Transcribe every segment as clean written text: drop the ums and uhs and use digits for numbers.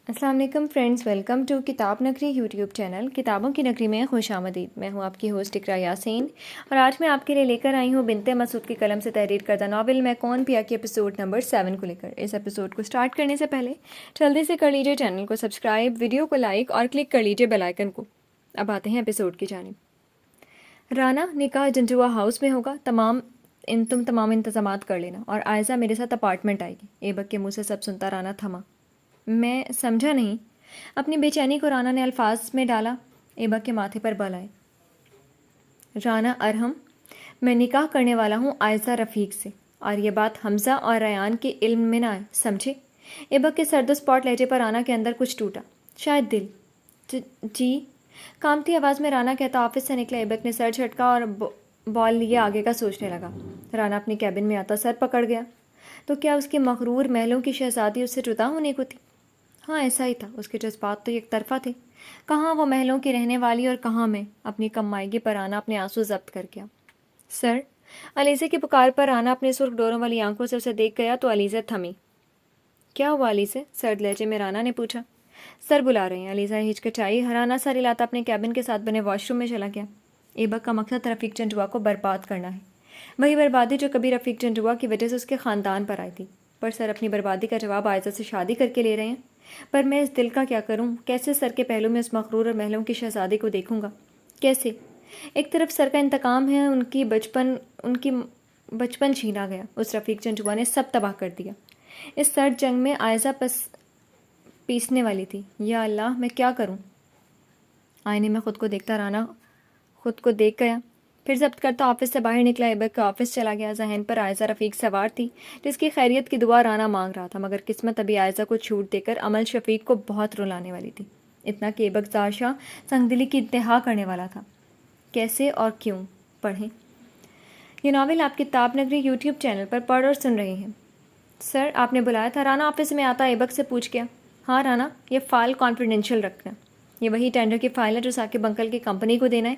السلام علیکم friends, welcome to کتاب نگری یوٹیوب چینل کتابوں کی نگری میں خوش آمدید۔ میں ہوں آپ کی ہوسٹ اقرا یاسین اور آج میں آپ کے لیے لے کر آئی ہوں بنت مسعود کی قلم سے تحریر کردہ ناول میں کون پیا کے ایپیسوڈ نمبر 7 کو لے کر۔ اس ایپیسوڈ کو سٹارٹ کرنے سے پہلے جلدی سے کر لیجیے چینل کو سبسکرائب، ویڈیو کو لائک اور کلک کر لیجیے بیل آئیکن کو۔ اب آتے ہیں ایپیسوڈ کی جانب۔ رانا نکاح جنجوا ہاؤس میں ہوگا، تمام انتظامات کر لینا اور عائزہ میرے ساتھ اپارٹمنٹ آئے گی۔ ایبک کے منہ سے سب سنتا رانا تھما۔ میں سمجھا نہیں۔ اپنی بے چینی کو رانا نے الفاظ میں ڈالا۔ ایبک کے ماتھے پر بل آئے۔ رانا ارحم، میں نکاح کرنے والا ہوں عائزہ رفیق سے، اور یہ بات حمزہ اور ریان کے علم میں نہ آئے، سمجھے؟ ایبک کے سرد و سپاٹ لہجے پر رانا کے اندر کچھ ٹوٹا، شاید دل۔ جی، کامتی آواز میں رانا کہتا آفس سے نکلا۔ ایبک نے سر جھٹکا اور بال لیے آگے کا سوچنے لگا۔ رانا اپنی کیبن میں آتا سر پکڑ گیا۔ تو کیا اس کے مغرور محلوں کی شہزادی اس سے جدا ہونے کو تھی؟ ہاں، ایسا ہی تھا۔ اس کے جذبات تو یک طرفہ تھے۔ کہاں وہ محلوں کی رہنے والی اور کہاں میں؟ اپنی کم مائیگی پر رانا اپنے آنسو ضبط کر گیا۔ سر، علیزہ کی پکار پر رانا اپنے سرخ ڈوروں والی آنکھوں سے اسے دیکھ گیا تو علیزہ تھمی۔ کیا ہوا علیزہ؟ سرد لہجے میں رانا نے پوچھا۔ سر بلا رہے ہیں، علیزہ ہچکچائی۔ رانا سر ہلاتا اپنے کیبن کے ساتھ بنے واش روم میں چلا گیا۔ ایبک کا مقصد رفیق جنجوا کو برباد کرنا ہے، وہی بربادی جو کبھی رفیق جنجوا کی وجہ سے اس کے خاندان پر آئی تھی۔ پر سر اپنی بربادی کا جواب عائزہ سے شادی کر کے لے رہے ہیں۔ پر میں اس دل کا کیا کروں؟ کیسے سر کے پہلو میں اس مغرور اور محلوں کی شہزادی کو دیکھوں گا؟ کیسے؟ ایک طرف سر کا انتقام ہے، ان کی بچپن چھینا گیا۔ اس رفیق جنجوا نے سب تباہ کر دیا۔ اس سرد جنگ میں عائزہ پیسنے والی تھی۔ یا اللہ، میں کیا کروں؟ آئینے میں خود کو دیکھتا رانا خود کو دیکھ گیا، پھر ضبط کرتا آفس سے باہر نکلا۔ ایبک کا آفس چلا گیا۔ ذہن پر عائزہ رفیق سوار تھی، جس کی خیریت کی دعا رانا مانگ رہا تھا، مگر قسمت ابھی عائزہ کو چھوٹ دے کر امل شفیق کو بہت رلانے والی تھی، اتنا کہ ایبک زارشاہ سنگ دلی کی انتہا کرنے والا تھا۔ کیسے اور کیوں؟ پڑھیں۔ یہ ناول آپ کتاب نگری یوٹیوب چینل پر پڑھ اور سن رہے ہیں۔ سر، آپ نے بلایا تھا؟ رانا آفس میں آتا ایبک سے پوچھ گیا۔ ہاں رانا، یہ فائل کانفیڈینشیل رکھنا۔ یہ وہی ٹینڈر کی فائل ہے جو ثاقب انکل کی کمپنی کو دینا ہے۔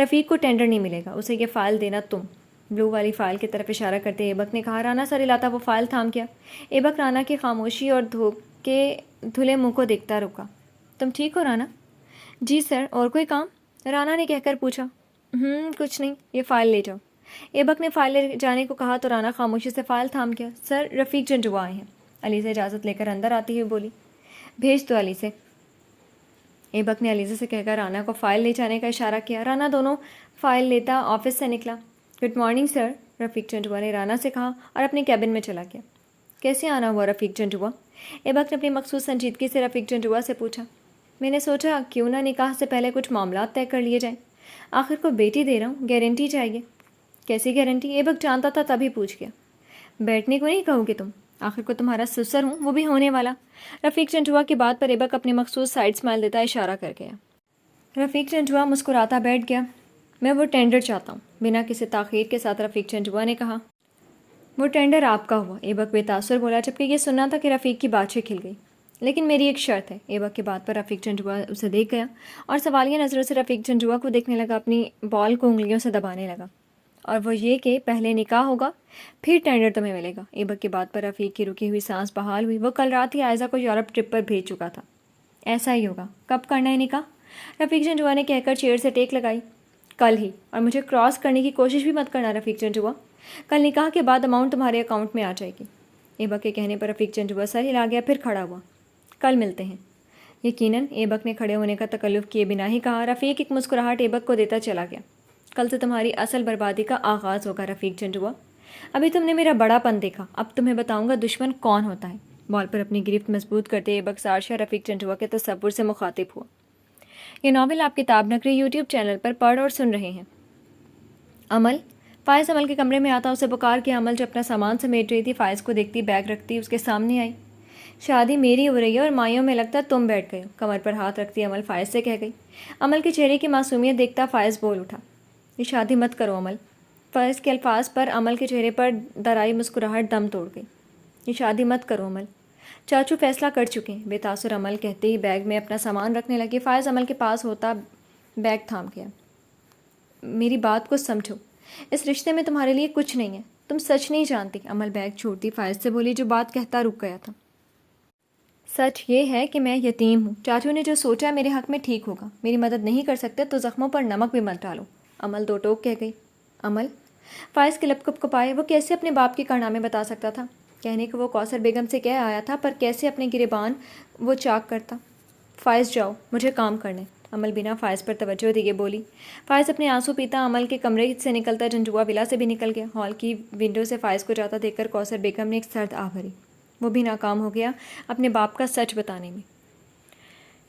رفیق کو ٹینڈر نہیں ملے گا، اسے یہ فائل دینا تم۔ بلو والی فائل کی طرف اشارہ کرتے ایبک نے کہا۔ رانا سر ہلاتا وہ فائل تھام گیا۔ ایبک رانا کی خاموشی اور دھوکے دھلے منہ کو دیکھتا رکا۔ تم ٹھیک ہو رانا؟ جی سر، اور کوئی کام؟ رانا نے کہہ کر پوچھا۔ کچھ نہیں، یہ فائل لے جاؤ۔ ایبک نے فائل لے جانے کو کہا تو رانا خاموشی سے فائل تھام گیا۔ سر، رفیق جنجوا آئے ہیں۔ علیزہ اجازت لے کر اندر آتی ہوئی بولی۔ بھیج دو علیزہ۔ ایبک نے علیزہ سے کہہ کر رانا کو فائل لے جانے کا اشارہ کیا۔ رانا دونوں فائل لیتا آفس سے نکلا۔ گڈ مارننگ سر، رفیق جنجوا نے رانا سے کہا اور اپنے کیبن میں چلا گیا۔ کیسے آنا ہوا رفیق جنجوا؟ ایبک نے اپنی مخصوص سنجیدگی سے رفیق جنجوا سے پوچھا۔ میں نے سوچا کیوں نہ نکاح سے پہلے کچھ معاملات طے کر لیے جائیں، آخر کو بیٹی دے رہا ہوں، گارنٹی چاہیے۔ کیسی گارنٹی؟ ایبک جانتا تھا تبھی پوچھ گیا۔ بیٹھنے کو نہیں کہوں گی تم، آخر کو تمہارا سسر ہوں، وہ بھی ہونے والا۔ رفیق جنجوا کی بات پر ایبک اپنے مخصوص سائڈ اسمائل دیتا اشارہ کر گیا۔ رفیق جنجوا مسکراتا بیٹھ گیا۔ میں وہ ٹینڈر چاہتا ہوں، بنا کسی تاخیر کے ساتھ رفیق جنجوا نے کہا۔ وہ ٹینڈر آپ کا ہوا، ایبک بے تاثر بولا، جبکہ یہ سننا تھا کہ رفیق کی باتیں کھل گئی۔ لیکن میری ایک شرط ہے۔ ایبک کی بات پر رفیق جنجوا اسے دیکھ گیا اور سوالیہ نظروں سے رفیق جنجوا کو دیکھنے لگا، اپنی بال کو انگلیوں سے دبانے لگا۔ اور وہ یہ کہ پہلے نکاح ہوگا، پھر ٹینڈر تمہیں ملے گا۔ ایبک کی بات پر رفیق کی رکی ہوئی سانس بحال ہوئی۔ وہ کل رات ہی عائزہ کو یورپ ٹرپ پر بھیج چکا تھا۔ ایسا ہی ہوگا۔ کب کرنا ہے نکاح؟ رفیق جنجوا نے کہہ کر چیئر سے ٹیک لگائی۔ کل ہی، اور مجھے کراس کرنے کی کوشش بھی مت کرنا رفیق جنجوا۔ کل نکاح کے بعد اماؤنٹ تمہارے اکاؤنٹ میں آ جائے گی۔ ایبک کے کہنے پر رفیق جنجوا سر ہلا گیا، پھر کھڑا ہوا۔ کل ملتے ہیں۔ یقیناً، ایبک نے کھڑے ہونے کا تکلف کیے بنا ہی کہا۔ رفیق ایک مسکراہٹ ایبک کو دیتا چلا گیا۔ کل سے تمہاری اصل بربادی کا آغاز ہوگا رفیق جنجوا۔ ابھی تم نے میرا بڑا پن دیکھا، اب تمہیں بتاؤں گا دشمن کون ہوتا ہے۔ بال پر اپنی گرفت مضبوط کرتے ایبک زارشاہ رفیق جنجوا کے تصور سے مخاطب ہوا۔ یہ ناول آپ کتاب نگری یوٹیوب چینل پر پڑھ اور سن رہے ہیں۔ امل، فائز عمل کے کمرے میں آتا اسے پکار کے عمل جو اپنا سامان سمیٹ رہی تھی فائز کو دیکھتی بیگ رکھتی اس کے سامنے آئی۔ شادی میری ہو رہی ہے اور مائیوں میں لگتا تم بیٹھ گئے ہو، کمر پر ہاتھ رکھتی عمل فائز سے کہہ گئی۔ عمل کے چہرے کی معصومیت دیکھتا فائز بول اٹھا۔ یہ شادی مت کرو عمل۔ فائز کے الفاظ پر عمل کے چہرے پر درائی مسکراہٹ دم توڑ گئی۔ یہ شادی مت کرو عمل، چاچو فیصلہ کر چکے ہیں، بے تاثر عمل کہتے ہی بیگ میں اپنا سامان رکھنے لگی۔ فائز عمل کے پاس ہوتا بیگ تھام گیا۔ میری بات کو سمجھو، اس رشتے میں تمہارے لیے کچھ نہیں ہے، تم سچ نہیں جانتی۔ عمل بیگ چھوڑتی فائز سے بولی جو بات کہتا رک گیا تھا۔ سچ یہ ہے کہ میں یتیم ہوں. چاچو نے جو سوچا میرے حق میں ٹھیک ہوگا. میری مدد نہیں کر سکتے تو زخموں پر نمک بھی مت ڈالو. عمل دو ٹوک کہہ گئی. عمل؟ فائز کے لب کپ کپائے. وہ کیسے اپنے باپ کے کارنامے بتا سکتا تھا؟ کہنے کو وہ کوثر بیگم سے کہہ آیا تھا، پر کیسے اپنے گریبان وہ چاک کرتا؟ فائز جاؤ، مجھے کام کرنے. عمل بنا فائز پر توجہ دیے بولی. فائز اپنے آنسو پیتا عمل کے کمرے سے نکلتا جنجوا ولا سے بھی نکل گیا. ہال کی ونڈو سے فائز کو جاتا دیکھ کر کوثر بیگم نے ایک سرد آہ بھری. وہ بھی ناکام ہو گیا اپنے باپ کا سچ بتانے میں.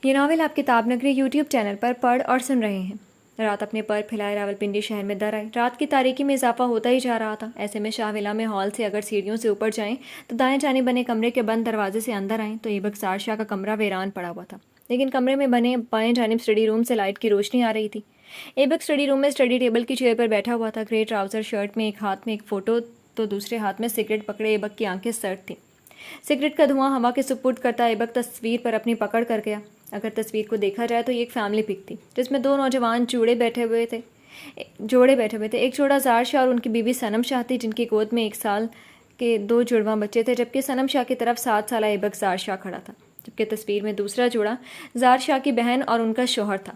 یہ ناول آپ کتاب نگری یوٹیوب چینل پر پڑھ اور سن رہے ہیں. رات اپنے پر پھیلائے راولپنڈی شہر میں در آئی. رات کی تاریکی میں اضافہ ہوتا ہی جا رہا تھا. ایسے میں شاہ ولا میں ہال سے اگر سیڑھیوں سے اوپر جائیں تو دائیں جانب بنے کمرے کے بند دروازے سے اندر آئیں تو ایبک زار شاہ کا کمرہ ویران پڑا ہوا تھا. لیکن کمرے میں بنے بائیں جانب اسٹڈی روم سے لائٹ کی روشنی آ رہی تھی. ایبک اسٹڈی روم میں اسٹڈی ٹیبل کی چیئر پر بیٹھا ہوا تھا. گرے ٹراؤزر شرٹ میں ایک ہاتھ میں ایک فوٹو تو دوسرے ہاتھ میں سگریٹ پکڑے ایبک کی آنکھیں سرد تھیں. سگریٹ کا دھواں ہوا کے سپرد کرتا ایبک تصویر پر اپنی پکڑ کر گیا. اگر تصویر کو دیکھا جائے تو یہ ایک فیملی پک تھی جس میں دو نوجوان جوڑے بیٹھے ہوئے تھے. ایک جوڑا زار شاہ اور ان کی بیوی صنم شاہ تھی جن کی گود میں 1 سال کے 2 جڑواں بچے تھے، جبکہ صنم شاہ کی طرف 7 سالہ ایبک زار شاہ کھڑا تھا. جبکہ تصویر میں دوسرا جوڑا زار شاہ کی بہن اور ان کا شوہر تھا.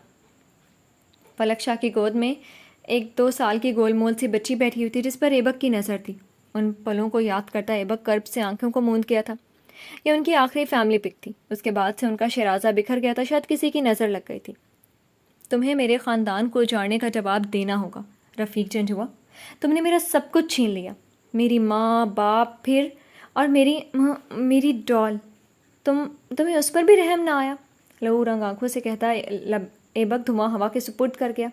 فلک شاہ کی گود میں ایک 2 سال کی گول مول سی بچی بیٹھی ہوئی تھی جس پر ایبک کی نظر تھی. ان پلوں کو یاد کرتا ایبک کرب سے آنکھوں کو موند کیا تھا. یہ ان کی آخری فیملی پک تھی. اس کے بعد سے ان کا شیرازہ بکھر گیا تھا. شاید کسی کی نظر لگ گئی تھی. تمہیں میرے خاندان کو اجاڑنے کا جواب دینا ہوگا رفیق جنجوا. تم نے میرا سب کچھ چھین لیا، میری ماں، باپ، پھر اور میری ڈال. تمہیں اس پر بھی رحم نہ آیا؟ لہو رنگ آنکھوں سے کہتا ایبک دھواں ہوا کے سپرد کر گیا.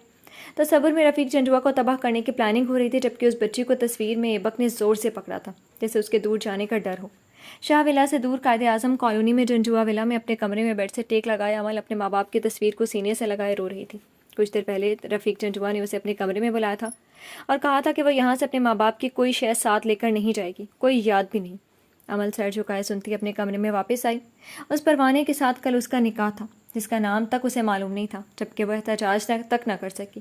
تصور میں رفیق جنجوا کو تباہ کرنے کی پلاننگ ہو رہی تھی، جبکہ اس بچی کو تصویر میں ایبک نے زور سے پکڑا تھا جیسے اس کے دور جانے کا ڈر ہو. شاہ ولا سے دور قائد اعظم کالونی میں جنجوا ولا میں اپنے کمرے میں بیڈ سے ٹیک لگائے عمل اپنے ماں باپ کی تصویر کو سینے سے لگائے رو رہی تھی. کچھ دیر پہلے رفیق جنجوا نے اسے اپنے کمرے میں بلایا تھا اور کہا تھا کہ وہ یہاں سے اپنے ماں باپ کی کوئی شے ساتھ لے کر نہیں جائے گی، کوئی یاد بھی نہیں. عمل سر جھکائے سنتی اپنے کمرے میں واپس آئی. اس پروانے کے ساتھ کل اس کا نکاح تھا جس کا نام تک اسے معلوم نہیں تھا، جبکہ وہ احتجاج تک نہ کر سکی.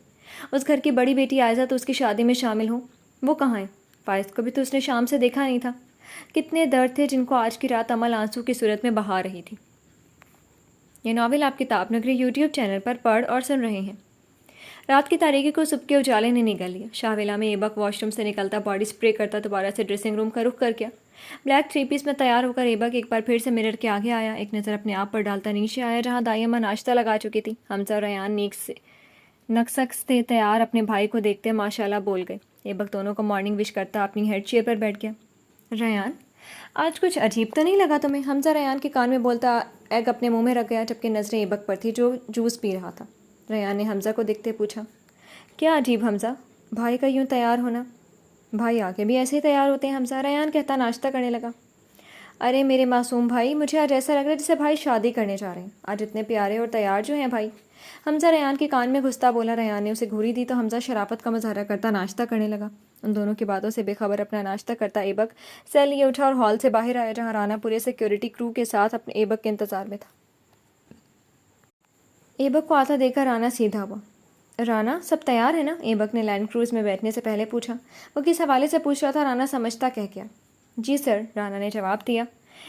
اس گھر کی بڑی بیٹی عائزہ تو اس کی شادی میں شامل ہو. وہ کہاں ہے؟ فائز کو بھی تو اس نے شام سے دیکھا نہیں تھا. کتنے درد تھے جن کو آج کی رات عمل آنسو کی صورت میں بہا رہی تھی. یہ ناول آپ کتاب نگری یوٹیوب چینل پر پڑھ اور سن رہے ہیں. رات کی تاریکی کو صبح کے اجالے نے نگل لیا. شاہ ولا میں ایبک واش روم سے نکلتا باڈی سپرے کرتا دوبارہ سے ڈریسنگ روم کا رخ کر گیا. بلیک 3 پیس میں تیار ہو کر ایبک ایک بار پھر سے مرر کے آگے آیا. ایک نظر اپنے آپ پر ڈالتا نیچے آیا جہاں دائی اماں ناشتہ لگا چکی تھی. حمزہ اور ریان نقص سے تیار اپنے بھائی کو دیکھتے ماشاء اللہ بول گئے. ایبک دونوں کو مارننگ وش کرتا اپنی ہیڈ چیئر پر بیٹھ گیا. ریان، آج کچھ عجیب تو نہیں لگا تمہیں؟ حمزہ ریان کے کان میں بولتا ایگ اپنے منہ میں رکھ گیا، جبکہ نظریں ایبک پر تھی جو جوس پی رہا تھا. ریان نے حمزہ کو دیکھتے پوچھا، کیا عجیب حمزہ؟ بھائی کا یوں تیار ہونا؟ بھائی آگے بھی ایسے ہی تیار ہوتے ہیں حمزہ، ریان کہتا ناشتہ کرنے لگا. ارے میرے معصوم بھائی، مجھے آج ایسا لگ رہا ہے جیسے بھائی شادی کرنے جا رہے ہیں. آج اتنے پیارے اور تیار جو ہیں بھائی. حمزہ ریان کے کان میں گھستا بولا. ریان نے اسے گھوری دی تو حمزہ شرافت کا مظاہرہ کرتا ناشتہ کرنے لگا. ان دونوں کی باتوں سے بے خبر اپنا ناشتہ کرتا ایبک سیل لیے اٹھا اور ہال سے باہر آیا جہاں رانا پورے سیکیورٹی کرو کے ساتھ اپنے ایبک کے انتظار میں تھا. ایبک کو آتا دیکھ کر رانا سیدھا ہوا. رانا، سب تیار ہے نا؟ ایبک نے لینڈ کروز میں بیٹھنے سے پہلے پوچھا. وہ کس حوالے سے پوچھ رہا تھا رانا سمجھتا کہہ گیا. جی سر، رانا نے جواب دیا.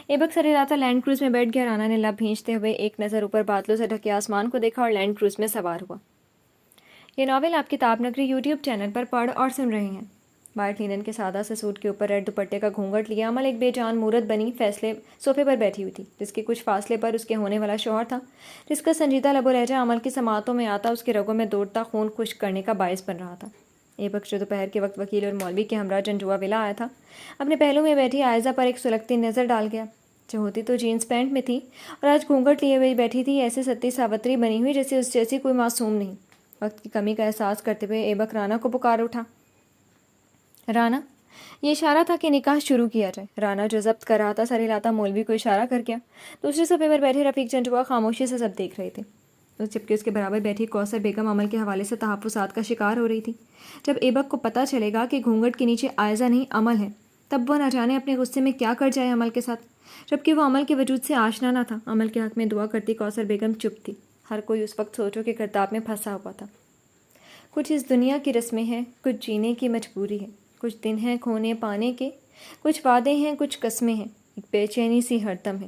ایبک سر ہلاتا لینڈ کروز میں بیٹھ گیا. رانا نے لب بھینچتے ہوئے ایک نظر اوپر بادلوں سے ڈھکے آسمان کو دیکھا اور لینڈ کروز میں سوار ہوا. یہ ناول آپ کتاب نگری یوٹیوب چینل پر پڑھ اور سن رہے ہیں. وائٹ لینن کے سادہ سے سوٹ کے اوپر ریڈ دوپٹے کا گھونگھٹ لیا عمل ایک بے جان مورت بنی فیصلے صوفے پر بیٹھی ہوئی تھی، جس کے کچھ فاصلے پر اس کے ہونے والا شوہر تھا، جس کا سنجیدہ لب و لہجہ عمل کی سماعتوں میں آتا اس کے رگوں میں دوڑتا خون خشک کرنے کا باعث بن رہا تھا. ایبک جو دوپہر کے وقت وکیل اور مولوی کے ہمراہ جنجوا ولا آیا تھا، اپنے پہلو میں بیٹھی عائزہ پر ایک سلگتی نظر ڈال گیا، جو ہوتی تو جینس پینٹ میں تھی اور آج گھونگھٹ لیے ہوئے بیٹھی تھی، ایسے ستی ساوتری بنی ہوئی جیسے اس جیسی کوئی معصوم نہیں. وقت کی کمی کا احساس کرتے ہوئے ایبک رانا کو پکار اٹھا. رانا. یہ اشارہ تھا کہ نکاح شروع کیا جائے. رانا جو ضبط کر رہا تھا سر ہلاتا مولوی کو اشارہ کر گیا. دوسرے صفحے پر بیٹھے رفیق جنجوا خاموشی سے سب دیکھ رہے تھے، جبکہ اس کے برابر بیٹھی کوثر بیگم عمل کے حوالے سے تحفظات کا شکار ہو رہی تھی. جب ایبک کو پتہ چلے گا کہ گھونگھٹ کے نیچے عائزہ نہیں عمل ہے، تب وہ نہ جانے اپنے غصے میں کیا کر جائے عمل کے ساتھ، جبکہ وہ عمل کے وجود سے آشنا نہ تھا. عمل کے حق میں دعا کرتی کوثر بیگم چپ تھی. ہر کوئی اس وقت سوچوں کے گرداب میں پھنسا ہوا تھا. کچھ اس دنیا کی رسمیں ہیں، کچھ جینے کی مجبوری ہے، کچھ دن ہیں کھونے پانے کے، کچھ وعدے ہیں، کچھ قسمیں ہیں، ایک بے چینی سی ہر دم ہے.